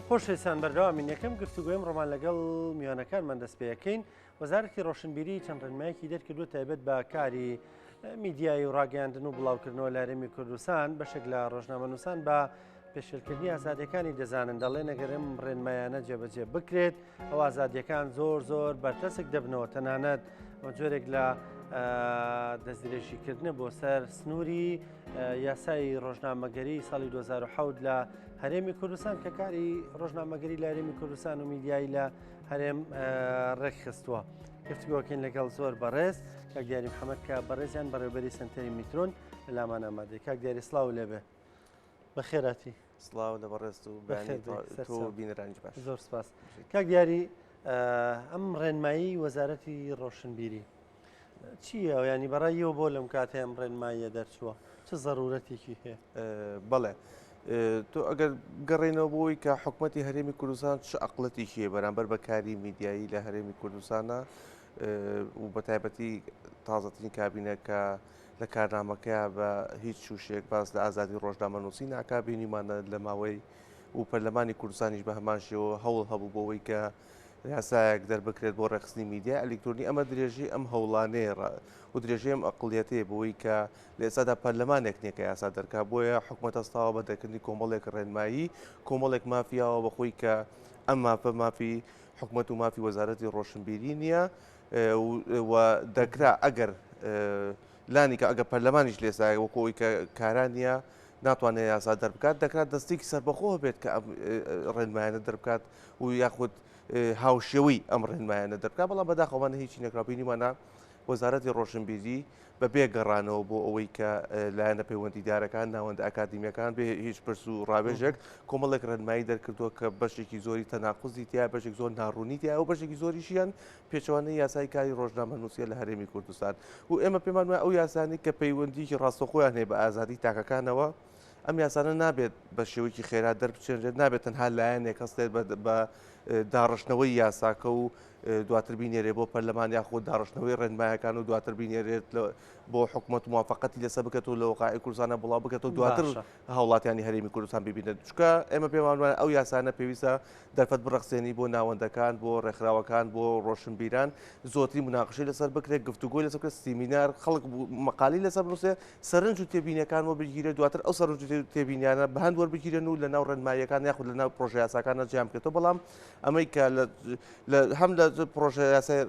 خۆشەویستان بەردەوامین یەکەم گفتوگۆیم ڕۆمان لەگەڵ میوانەکانمان دەست پێ یەکەین. وەزارەتی ڕۆشنبیری چەند ڕێنمایەکی دەرکردووە تایبەت بە کاری میدیایی و ڕاگەیاندن و بڵاوکردنەوە لە هەرێمی کوردستان بەشێک لە ڕۆژنامەنووسان بە پێشێلکردنی ئازادیەکانی دەزانن دەڵێن ئەگەرم ڕێنمایانە جێبەجێ بکرێت ئەو ئازادیەکان زۆر بەرتەسک دەبنەوە تەنانەت جۆرێک لە دەستدرێژیکردنە بۆ سەر سنووری یاسای ڕۆژنامەگەری ساڵی 2007 لە هەرێمی کوردستان کە کاری ڕۆژنامەگەری لە هەرێمی کوردستان و میدیایی لە هەرێم ڕێکخستووە. گفتگۆکەین لەگەڵ زۆر بەڕێز کاک دیاری محەممەد کە بەڕێزیان بەڕێوەبەری سنتەری میترۆن لە لامان ئامادەی. کاک دیاری سڵاو لێبێ بەخێراتی. سڵاو لە بەڕێست و تۆ بینەرانی باش. زۆر سپاس. کاک دیاری ئەم ڕێنمایی وەزارەتی ڕۆشنبیری چییە؟ ینی بەڕاییەوە بۆ لەم کاتێ ئەم ڕێنماییە دەرچووە چ زەرورەتێکی هەیە؟ بەڵێ تۆ ئەگەر گەڕێنەوە بۆی کە حکوومەتی هەرێمی کوردستان چ عقڵەتێکی هەیە بەرامبەر بە کاری میدیایی لە هەرێمی کوردستانە و بە تایبەتی تازەترین کابینەکە لە کارنامەکە بە هیچ شوشێک باس لە ئازادی ڕۆژنامەنووسی ناکا بینیمانە لە ماوەی و پەرلەمانی کوردستانیش بە هەمان شێوە هەوڵ هەبوو بۆەوەی کە یاسایەک دەربکرێت بۆ ڕێخستنی میدیا ئەلکترۆنی ئەمە درێژی ئەم هەوڵانەیە و درێژی ئەم ئەقڵیەتەیە بۆی کە لە ئێستادا پەرلەمانێک نییە کە یاسا دەرکا بۆیە حکوومەت هەستاوە بە دەرکردنی کۆمەڵێک ڕێنمایی کۆمەڵێک مافیاوە بەخۆی کە ئەم مافە مافی حکوومەت و مافی وەزارەتی ڕۆشنبیری نییە و دەکرا ئەگەر لانی کە ئەگە پەرلەمانیش لێسایە وەکۆی کە کاران نیە ناتوانێت یاسا دەربکات دەکرات دەستێکی سەربەخۆ بێت کە ئەم ڕێنمایانە دەربکات و یاخود هاوشێوەی ئەم ڕێنمایانە دەرکات بەڵام بەداخەوانە هیچی نەکرابینیمانە وەزارەتی ڕۆشنبیری بە بێگەڕانەوە بۆ ئەوەی کە لایەنە پەیوەندیدارەکان ناوەندە ئاکادمیەکان بێ هیچ پرس و ڕاوێژێک کۆمەڵێک ڕێنمایی دەرکردووە کە بەشێکی زۆری تەناقوزی تیا بەشێک زۆر ناڕوونی تیا و بەشێکی زۆریشیان پێچەوانەی یاسای کاری ڕۆژنامەنووسیە لە هەرێمی کوردستان و ئێمە پێمان وایە ئەو یاسانی کە پەیوەندیکی ڕاستەخۆیان هەیە بە ئازادی تاکەکانەوە ئەم یاسانە نابێت بە شێوەیەکی خێرا دەربچێنرێت نابێت تەنها لایەنێک هەستێت بە داڕشتنەوەی یاساکە و دواتر بینێرێ بۆ پەرلەمان یاخود داڕشتنەوەی ڕێنمایەکان و دواتر بینێرێت بۆ حکوومەت موافقەتی لەسەر بکەێتەوە لە وقاعی کوردستانە بڵاو بکەێتەوە دواتر هەوڵاتیانی هەرێمی کوردستان ببینێت چکە ئێمە پێمان وایە ئەو یاسانە پێویستە دەرفەت بڕەخسێنی بۆ ناوەندەکان بۆ ڕێکخراوەکان بۆ ڕۆشنبیران زۆتری مناقشەی لەسەر بکرێت گفتوگۆی لەسەر بکرێت سیمینار خەڵک مەقالی لەسەر بنووسێ سەرنج و تێبینیەکان بۆ بگیرێت دواتر ئەو سەرنج و تێبینیانە بە هەند وەربگیرن و لە ناو ڕێنماییەکان یاخود لە ناو پرۆژە یاساکانە جیام بکرێتەوە بەڵام ئەمەی کە هەم لە پرۆژە یاسای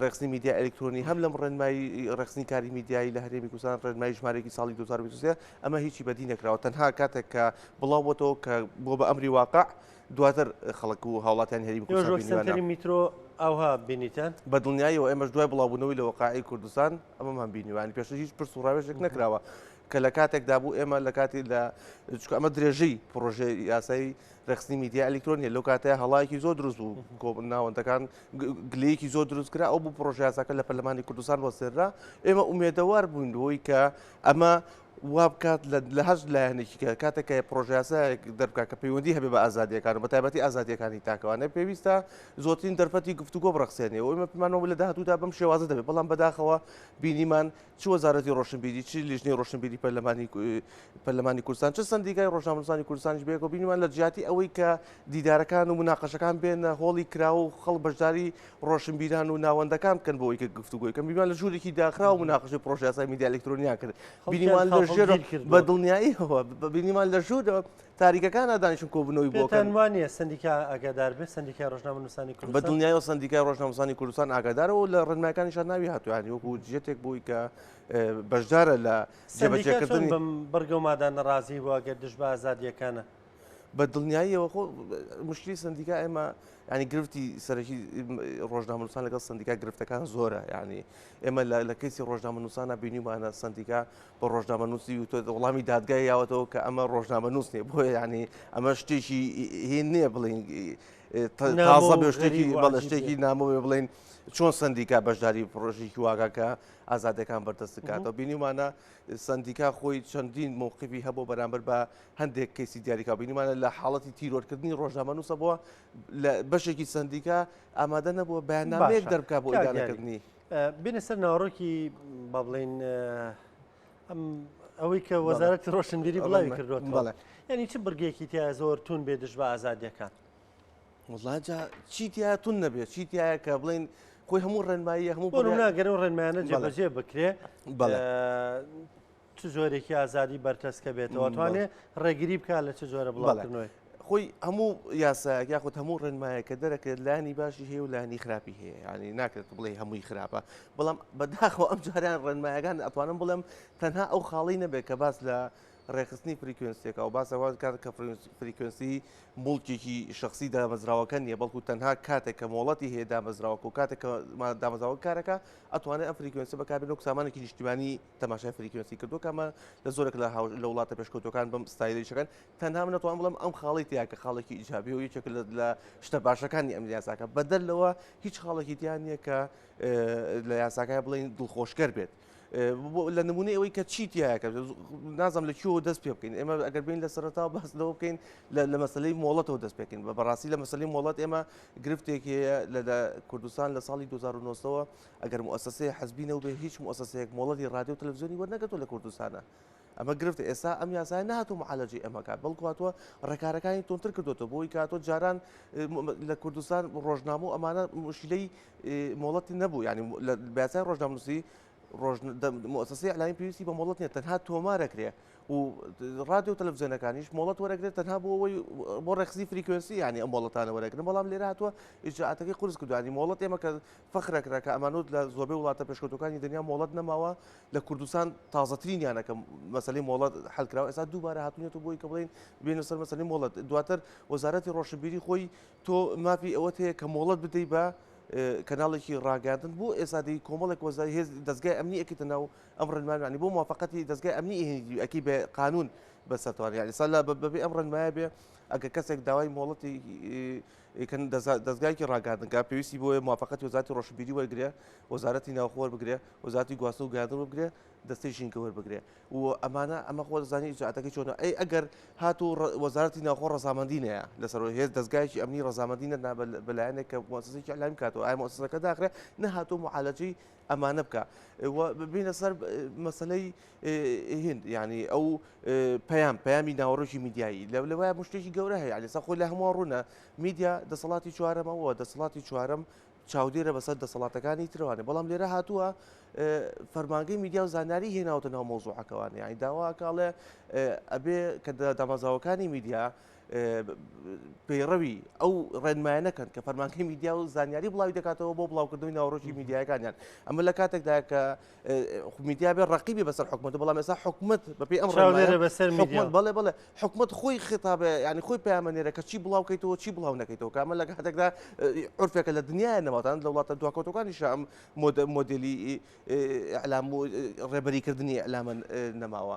ڕێخستنی میدیا ئەلکترۆنی هەم لەم ڕێنمایی ڕێخستنی کاری میدیایی لە هەرێمی کوردستان ڕێنمایی ژمارەی ساڵی 2023 ئەمە هیچی بەدی نەکراوە تەنها کاتێک کە بڵاو بۆتەوە کە بۆ بە ئەمری واقع دواتر خەڵک و هاوڵاتیانی هەرێمی کوردستان میترۆ ئەوها بینیتان بە دڵنیاییەوە ئێمەش دوای بڵاوبوونەوەی لە وقاعی کوردستان ئەمەمان بینیوانی پێش هیچ پرس و ڕاوێژێک نەکراوە کە لە کاتێکدا بوو ئێمە لە کاتی لە ئەمە درێژەی پرۆژه یاسایی ڕێخستنی میدیا ئەلکترۆنیە لەو کاتەیە هەڵایەکی زۆر دروست بوو ناوەندەکان گلەیەکی زۆر دروست کرا ئەو بوو پرۆژه یاساکە لە پەرلەمانی کوردستان وەسێررا ئێمە ئومێدەوار بووین بۆی کە ئەمە وا بکات لە هەش لایەنێکی کە کاتێکە پرۆژیاسایەک دەربکات کە پەیوەندی هەبێ بە ئازادیەکان و بە تایبەتی ئازادیەکانی تاکەوانە پێویستە زۆرترین دەرفەتی گفتوگۆ بڕەخسێنێ و ئێمە پێمانەوە لە داهاتوودا بەم شێوازە دەبێت بەڵام بەداخەوە بینیمان چ وەزارەتی ڕۆشنبیری چی لیژنەی ڕۆشنبیری پەرلەمانی کوردستان چه سندیکای ڕۆژنامەنووسانی کوردستانیش بێکەوە بینیمان لە جیاتی ئەوەی کە دیدارەکان و مناقەشەکان بێنە هۆڵی کراوە و خەڵک بەشداری ڕۆشنبیران و ناوەندەکان بکەن بۆ ئەوەی کە گفتوگۆی کەم بینیمان لە ژوورێکی داخرا و مناقەشەی پرۆژە یاسای میدیا ئەلکترۆنیان کرد بینیمان لە ژێر دڵنیاییەوە بینیمان لە ژوور تاریکەکان دانیشن کۆبنەوەی بۆکەن وانە سندیکا ئەگادار بێت سندیکای ڕۆژنامەنووسانی کوردستان بە دڵنیایەوە سندیکای ڕۆژنامەنووسانی کوردستان ئاگادارەوە لە ڕێنمایەکانیشان ناوی هاتووانی وەکو جێتێک بووی کە بەشدارە لە جێبەجێکردنی بەرگە و مادان ڕازی بووە گەر دژ بە ئازادیەکانە بە دڵنیاییەوە خۆ مشکلی سندیکا ئێمە ینی گرفتی سەرەکی ڕۆژنامەنووسان لەگەڵ سندیکا گرفتەکان زۆرە ینی ئێمە لە کەسی ڕۆژنامەنووسانە بینیمانە سندیکا بە ڕۆژنامەنووسی و وەڵامی دادگای یاوەتەوە کە ئەمە ڕۆژنامەنووس نیە بۆیە ینی ئەمە شتێکی هین نییە بڵین تازە بێ شتێکی بەڵە شتێکی نامۆ بڵین چۆن سندیکا بەشداری پرۆژێکی واگاکە ئازادەکان بەردەستکاتەوە بینیمانە سندیکا خۆی چەندین مووقفی هەبوو بەرامبەر بە هەندێک کەسی دیاریکا بینیمانە لە حاڵەتی تیرۆرکردنی ڕۆژنامەنووسە بووە لە بەشێکی سندیکا ئامادە نەبووە بەیاننامەیەک دەربکات بۆ ئیدارەکردنی بینە سەر ناوەڕۆکی با بڵین ئەم ئەوەی کە وەزارەتی ڕۆشنبیری بڵاوی کردووە بەڵێ یعنی چ بڕگەیەکی تیا زۆر تون بێ دژ بە ئازادیەکان وڵاجا چیتیا تون نەبێت چیتایە کە بڵین خۆی هەموو ڕێنمایی هەموو بۆ ناگەر و ڕێنمایانە جێبەجێ بکرێ بەڵێ چ جۆرێکی ئازادی بەرتەسکە بێتەوە توانێت ڕێگیری بکات لە چ جۆرە بڵاوکردنەوەی خۆی هەموو یاسایەک یاخود هەموو ڕێنمایە کە دەرەکرێت لانی باشی هەیە و لانی خراپی هەیە ینی ناکرێت بڵێ هەمووی خراپە بەڵام بەداخەوە ئەم جاریان ڕێنمایەکان ئەتوانم بڵێم تەنها ئەو خاڵی نەبێت کە باس لە ڕێخستنی فریکوێنسیەکە و باسەوە کات کە فریکوێنسی مڵکێکی شخصی دامەزراوەکە نییە بەڵکو تەنها کاتێک کە مۆڵەتی هەیە دامەزراوەکە و کاتێک دامەزراوە کارەکە ئەتوانێت ئەم فریکوێنسی بەکاربێن و سامانێکی نیشتیمانی تەماشای فریکوێنسی کردو کەمە لە زۆرێک لە وڵاتە پێشکەوتەکان بەم ستایلیشەکان تەنها من ناتوانم بڵێم ئەم خاڵی تیا کە خاڵێکی ئیجابی و یەکێک لە شتە باشەکانی ئەم یاساکە بەدەرلەوە هیچ خاڵێکی تیان نییە کە لە یاساکای بڵین دڵخۆشکەر بێت لە نمونەی ئەوەی کە چیتیایەکە نازم لە کیەوە دەست پێ بکەین ئێمە ئەگەر بین لە سەرەتا باس لەوە بکەین لە مەسلەی مۆڵەتەوە دەست پێکەین بە بەڕاستی لە مەسلەی مۆڵەت ئێمە گرفتێکی لە کوردستان لە ساڵی 2009ەوە ئەگەر مؤسسەیە حەزبی نەبێ هیچ مؤسسەیەک مۆڵەتی رادیۆ و تەلەڤیزیۆنی وەرنەگەتەوە لە کوردستانە ئەمە گرفت ئێستا ئەم یاسای نهاتوو معالەجی ئەمەکات بەڵکو هاتووە ڕێکارەکانی تۆنتر کردوتەوە بۆی کاتۆ جاران لە کوردستان ڕۆژنامە و ئەمانە مشکلەی مۆڵەتی نەبوو ینی لە بیاسای ڕۆژنامەنووسی مؤسسەی ئەعلامی پێویستی بە مۆڵەت نیە تەنها تۆمارەکرێ و رادیۆ و تەلەڤیزیۆنەکانیش مۆڵەت وەرەگرێت تەنها بۆ ئەوەی بۆ ڕێخزی فریکوێنسی ینی ئەم مۆڵەتانە وەرەگرن بەڵام لێرە هاتووە ئیجاعاتەکەی قورس کردوانی مۆڵەت ئێمە کە فەخرەکرا کە ئەمانوت لە زۆربەی وڵاتە پێشکەوتەکانی دنیا مۆڵەت نەماوە لە کوردستان تازەترینیانە کە مەسەلەی مۆڵەت حەلکراوە ئێستا دووبارە هاتوونێت و بۆی کە بڵین بێنە سەر مەسەلەی مۆڵەت دواتر وەزارەتی ڕۆشنبیری خۆی تۆ مافی ئەوەت هەیە کە مۆڵەت بدەی بە کەناڵێکی ڕاگەاندن بۆ ئێسادی کۆمەڵێک وەزای هێز دەستگای ئەمنی ئەکەیتە ناو ئەم ڕێنمایانی بۆ موافقەتی دەستگای ئەمنی ئەکی بە قانون بەسەرتوانی یعنی سالا بەبێ ئەم ڕێنمایە بێ ئەگە کەسێک داوای مۆڵەتی دەستگایکی ڕاگەاندنگا پێویستی بۆ موافقەتی وەزارەتی ڕۆشنبیری وەرگرێ وەزارەتی ناوخۆ بگرێ وەزارەتی گواستە و گاندن وەربگرێ دەستەی ژینکە وەربگرێ و ئەمانە ئەمە خۆ دەزانی ئیجاعاتەکەی چۆنە ئەی ئەگەر هاتوو وەزارەتی ناوخۆ ڕەزامەندی نیە لەسەر هێز دەستگایکی ئەمنی ڕەزامەندی نەدا بەلایەنێک کە مؤسسەیەکی ئەعلامی کاتەوە ئایا مؤسسەکە داخرێ نەهاتوو معالەجەی ئەمانە بکە ببینە سەر مەسلەی هند ینی ئەو پەیامی ناوەڕۆژی میدیایی لەوایە مشتێکی گەورە هەیە ینی خۆی لە هەموو ڕوونە میدیا دەسەڵاتی چوارەمەوە دەسەڵاتی چوارەم چاودێرە بەسەر دەسەڵاتەکانی ترەوانێ بەڵام لێرە هاتووە فەرمانگەی میدیا و زانیاری هێناوتە ناو مۆزوعەکەوانێ ینی داوا کاڵێ ئەبێ کە دامەزراوەکانی میدیا پەیڕەوی ئەو ڕێنمایە نەکەن کە فەرمانکەی میدیا و زانیاری بڵاوی دەکاتەوە بۆ بڵاوکردنەوەی ناوڕۆژی میدیایەکانیان ئەمە لە کاتێکدا کە میدیا بێ ڕقیبی بەسەر حکومەت بەڵام ئێستا حکومت بەپێی ئەم ڕێنمایە بەڵێ حکومت خۆی خێتابێ ینی خۆی پەیامەنێرە کە چی بڵاوکەیتەوە چی بڵاو نەکەیتەوە کە ئەمە لە کاتێکدا عورفێکە لە دنیای نەماتان لە وڵاتە دواکەوتەکانیش ئەم مۆدلی ئەعلام و ڕێبەریکردنی ئەعلامە نەماوە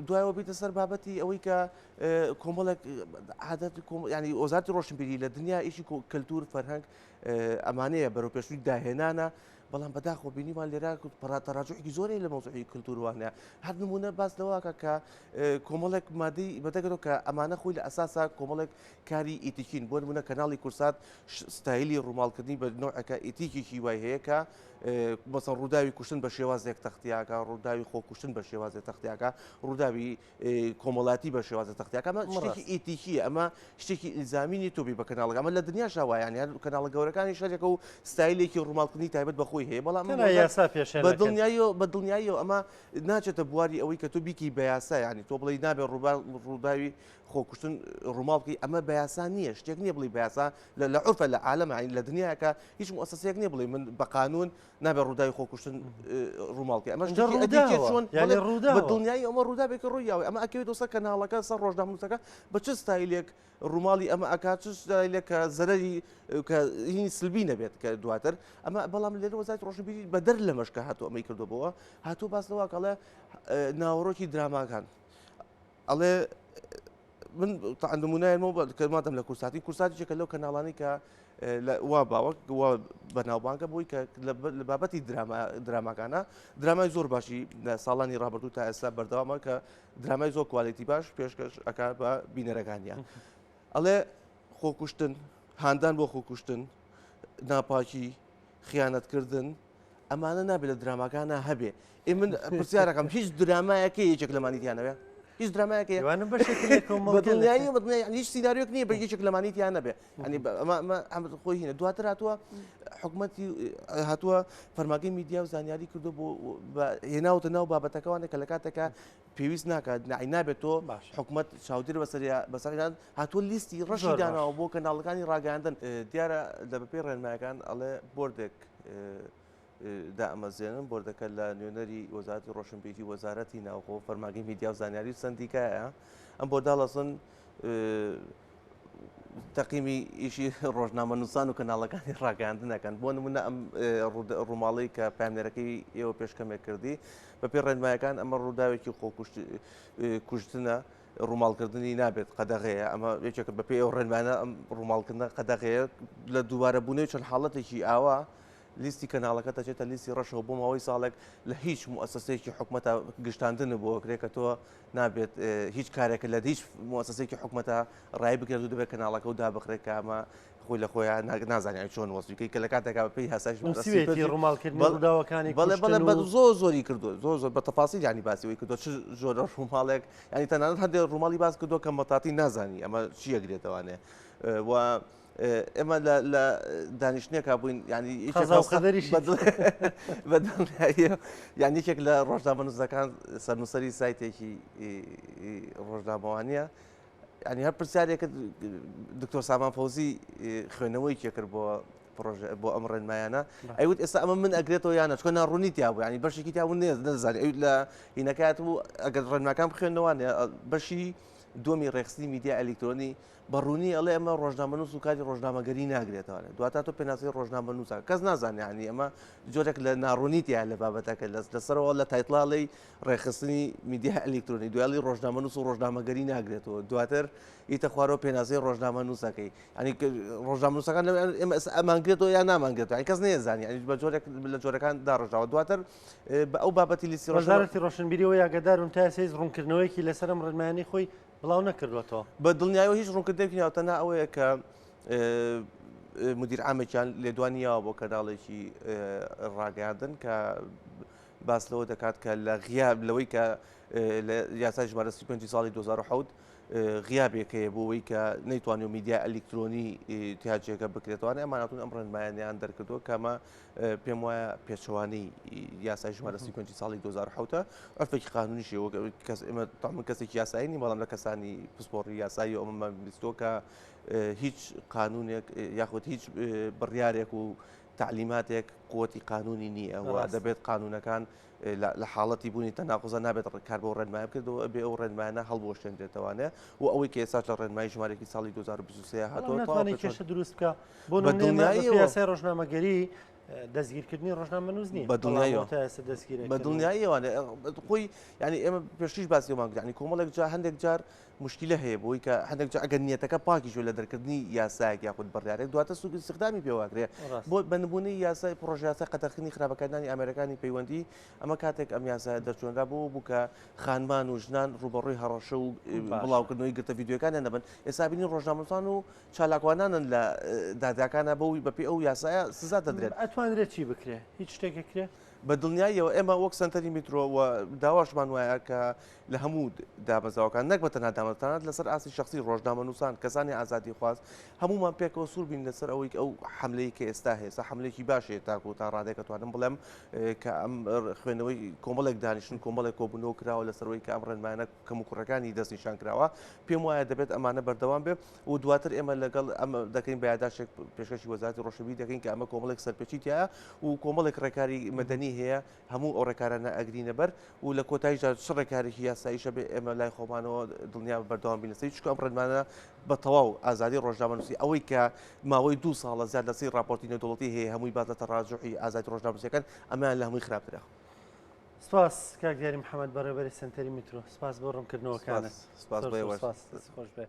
دوایەوە بیتە سەر بابەتی ئەوەی کە کۆمەڵێک عادەت ینی وەزارەتی ڕۆشنبیری لە دنیا ئیشی کەلتور فەرهەنگ ئەمانەیە بەرەوپێشووی داهێنانە بەڵام بەداخۆ بینیمان لێرە تەراجوعی زۆری لە مەوزوعی کللتوروانە هەر نمونە باس لەوەکە کە کۆمەڵێک مادەی بەدەگەرەوە کە ئەمانە خۆی لە ئەساسا کۆمەڵێک کاری ئیتیکین بۆ نمونە کەناڵی کورسات ستایلی ڕووماڵکردنی بە نوعەکە ئیتیکێکی وای هەیە کە مەسەڵ ڕووداوی کوشتن بە شێوازێک تەختیاکە ڕووداوی خۆکوشتن بە شێوازێک تەختیاکە ڕووداوی کۆمەڵاتی بە شێوازە تەختیاکە ئەمە شتێکی ئیتیکیە ئەمە شتێکی ئیلزامینی تۆبی بە کەناڵەکە ئەمە لە دنیا شاوایان هەر کەناڵە گەورەکانی شەرێکە و ستایلێکی ڕووماڵکردنی تایبەت بەخۆی هەیە بەڵام بە دڵنیاییەوە ئەمە ناچێتە بواری ئەوەی کە تۆ بیکی بە یاسا ینی تۆ بڵی نابێت ڕووداوی خۆکوشتن ڕووماڵکی ئەمە بە یاسا نییە شتێک نییە بڵی بە یاسا لە عورفە لە عالەمە لە دنیاکە هیچ مؤسسەیەک نییە بڵێ من بە قانون نابێت ڕووداوی خۆکوشتن ڕووماڵکی ئەمە چۆن بە دڵنیایی ئەمە ڕووداوێکی ڕوویاوی ئەمە ئەکەوێت دۆسە کەناڵەکە سەر ڕۆژنامەنووسەکە بە چ ستایلێک ڕووماڵی ئەمە ئەکات چ ستایلێک کە زەرەری کە هینی سلبی نەبێت کە دواتر ئەمە بەڵام لێرە وەزارەتی ڕۆشنبیری بەدەر لە مەشکە هاتوو ئەمەی کردوبەوە هاتوو باس لەوە کەڵێ ناوەڕۆکی درااماکان ئەڵێ من نمونایەوە کەماتم لە کورساتێکە لەو کەناڵانی کە وا باوەک وا بەناوبانکە بۆی کە لە بابەتی دراماکانە درامای زۆر باشی لە ساڵانی ڕابردوو تا ئێستا بەردەوامە کە درامای زۆر کوالیتی باش پێشکەش ئەکا بە بینەرەکانیان ئەڵێ خۆکوشتن هاندان بۆ خۆکوشتن ناپاکی خیانەتکردن ئەمانە نابێت لە دراماکانە هەبێ من پرسیارەکەم هیچ درامایەکە یەکێک لەمانیتیانەوێ هیچ درامایەکە وانم بەشێکی بەدڵنیایی هیچ سینناریۆک نییە بە یەکێک لەمانیتیان نەبێ ینی خۆی هینە دواتر هاتووە حکوومەتی هاتووە فەرماگەی میدیا و زانیاری کردو بۆ هێناوتە ناو بابەتەکەوانە کە لە کاتێکە پێویست ناکات نابێت تۆ حکوومەت چاودێر بەسەریان هاتووە لیستی ڕەشی داناوە بۆ کەناڵەکانی ڕاگەاندن دیارە لە بەپێی ڕێنمایەکان ئەڵێ بردێک دائەمەزێنن بردەکە لە نوێنەری وەزارەتی ڕۆشنبیری وەزارەتی ناوخۆ فەرماگەی میدیا و زانیاری سندیکایە ئەم بۆ داڵەسن تەقیمی ئیشی ڕۆژنامە نووسان و کەناڵەکانی ڕاگەاندنەکەن بۆ نمونە ئەم ڕووماڵی کە پامنێرەکەی ئێوە پێشکەمێک کردی بەپێی ڕێنمایەکان ئەمە ڕووداوێکی خۆکوشتنە ڕووماڵکردنی نابێت قەدەغەیە ئەمە یەکێک بەپێی ئەو ڕێنمانە ئەم ڕووماڵکردن قەدەغەیە لە دووبارە بوونەوەی چەند حاڵەتێکی ئاوا لیستی کەناڵەکە دەچێتە لیستی ڕەشەوە بۆ ماوەی ساڵێک لە هیچ مؤسسەیەکی حکوومەتە گشتاندنە بۆ کرێکە تۆ نابێت هیچ کارێکە لە هیچ مؤسسەیەکی حکوومەتە ڕای بکرێت و دەبێت کەناڵەکە و دابخرێت کە ئەمە خۆی لە خۆیان نازانانی چۆن وەسویکەی کە لە کاتێکا بەپێی هەساش ڕووماڵکردنەوەکانی بەڵێ بە زۆری کردو زۆر بە تەفاسی ینی باسیەوەی کردو چ ژۆرە ڕووماڵێک ینی تەنانەت هەندێک ڕووماڵی باس کردو کە مەتاتی نازانی ئەمە چی ئەگرێتەوانێ ئێمە لە دانیشتێکا بووین ینی یان یەکێک لە ڕۆژنامە نووسەکان سەرنووسەری سایتێکی ڕۆژنامەوانیە ینی هەر پرسیارێکە دکتۆر سامان فەوزی خوێنەوەی کرد بۆ ئەم ڕێنمایانە ئەیوت ئێستا ئەمە من ئەگرێتەوە یانە چکە ناڕوونی تیا بوو ینی بەشێکی تیاون نەزانانی ئەویت لە هینەکەات بوو ئەگەر ڕێنماکان بخوێنەوەوانێ بەشی دومی ڕێخستی میدیا ئەلکترۆنی بەڕوونی ئەڵێ ئەمە ڕۆژنامە نووس و کاتی ڕۆژنامەگەری ناگرێتەوە دواتە تۆ پێناسی ڕۆژنامە نووسە کەس نازانانی ئەمە جۆرێک لە ناڕوونیتیان لە بابەتەکە لەسەرەوە لە تایتڵاڵی ڕێخستنی میدیا ئەلکترۆنی دوای ڕۆژنامە نووس و ڕۆژنامەگەری ناگرێتەوە دواتر ئیتە خوارەوە پێناسی ڕۆژنامە نووسەکەی ئەنی ڕۆژنامە نووسەکان ئەمانگرێتەوە یان نامانگرێتەوە کەس نێزانانی ئەنی بە جۆرێک لە جۆرەکان داڕژاوە دواتر بە ئەو بابەتی لیستی وەزارەتی ڕۆشنبیریەوە یاگەدارون تا سێز ڕوونکردنەوەیکی لەسەر ئەم ڕێنمایانی خۆی بڵاو نەکردوێتەوە بە دڵنیایەوە هیچ ڕوونکردێکی ناوتەنا ئەوەیە کە مدیر عامێکیان لێدوانیەوە بۆ کەناڵێکی ڕاگەاندن کە باس لەوە دەکات کە لە غیاب لەوەی کە لە یاسای ژمارە 35 ساڵی 2007 غیابێکەیە بۆەوەی کە نەیتوانێت میدیا ئەلکترۆنی تیاجێکە بکرێتوانە ئەماناتون ئەم ڕێنمایانیان دەرکردووە کەمە پێم وایە پێچەوانەی یاسای ژمارە 35 ساڵی 2007 ئەرفێکی قانونیشەوە ئێمە تامن کەسێکی یاسایینی بەڵام لە کەسانی پسپۆڕی یاسایی ئەمە بیستۆ کە هیچ قانونێک یاخود هیچ بڕیارێک و تعلیماتێک قوتی قانونی نییە و دەبێت قانونەکان لە حاڵەتی بوونی تەناقضە نابێت کار بۆ ڕێنمای بکردەوە بێ ئەو ڕێنمایانە هەڵبۆشێنرێتەوەوانێ و ئەوەی کە ئێستا لە ڕێنمای ژمارەی ساڵی 2023 هاتووە کێشە دروست بکە بۆ یاسای ڕۆژنامەگەری دەستگیرکردنی ڕۆژنامە نووس نیە بە دڵنیاییەوانێ خۆی ینی ئێمە پێشتیش باسیەوەمان ینی کۆمەڵێک جار هەندێک جار مشکلە هەیە بۆی کە هەندێک ئەگەر نیەتەکە پاکیش لە دەرکردنی یاسایەک یاخود بڕیارێک دواتە سوک استخدامی پێواگرێ بۆ بەنمونەی یاسای پرۆژه یاسای قەتەخنی خراپەکانی ئەمریکانی پەیوەندی ئەمە کاتێک ئەم یاسای دەرچوونرا بوو کە خانمان و ژنان ڕوبەڕووی هەڕەشە و بڵاوکردنەوەی گرتە ڤیددیوەکانیان نەبن ئێستا بینی ڕۆژنامەنووسان و چالاکوانانن لە دادگاکانە بەوەی بەپێی ئەو یاسایە سزا دەدرێت ئەتوانرێت چی بکرێ هیچ شتێکەکرێ بە دڵنیاییەوە ئێمە وەک سنتەری میترۆوە داواشمان وایە کە لە هەموو دامەزاوەکان نەک بەتەنها دامەتانات لەسەر ئاسی شخصی ڕۆژنامە نووسان کەسانی ئازادی خواست هەمومان پێکەوە سوور بین لەسەر ئەوەی ئەو حملەی کە ئێستا هێستا حملێکی باشێت تاکو تا ڕادێک توانم بڵێم کە ئەم خوێنەوەی کۆمەڵێک دانیشتن کۆمەڵێک کۆبوونەوە کراوە لەسەرەوەی کە ئەم ڕێنمایانە کەم و کوڕەکانی دەستنیشان کراوە پێم وایە دەبێت ئەمانە بەردەوام بێ و دواتر ئێمە لەگەڵ ئەمە دەکەین بە یادداشتێک پێشکەشی وەزارەتی ڕۆژنبیری دەکەین کە ئەمە کۆمەڵێک سەرپێچیتیایە و کۆمەڵێک ڕێکاری مەدەنی هەیە هەموو ئەو ڕێکارانە ئەگرینە بەر و لە کۆتاییدا چ ڕێکارێکی یاساییشە بێ ئێمە لای خۆمانەوە دڵنیا بەردەوام بینەسەی چکە ئەم ڕێنمانە بە تەواو ئازادی ڕۆژنامەنووسی ئەوەی کە ماوەی 2 ساڵە زیاد لەسەی راپۆرتی نێودوڵەتی هەیە هەمووی بازە ڕاجوحی ئازادی ڕۆژنامەنووسیەکان ئەمان لە هەمووی خراپترە. سپاس کاک دیاری محەممەد بەڕێوەری سنتەری میترۆ سپاس بۆ ڕوونکردنەوەکانت سپاس بێ خۆش بێ.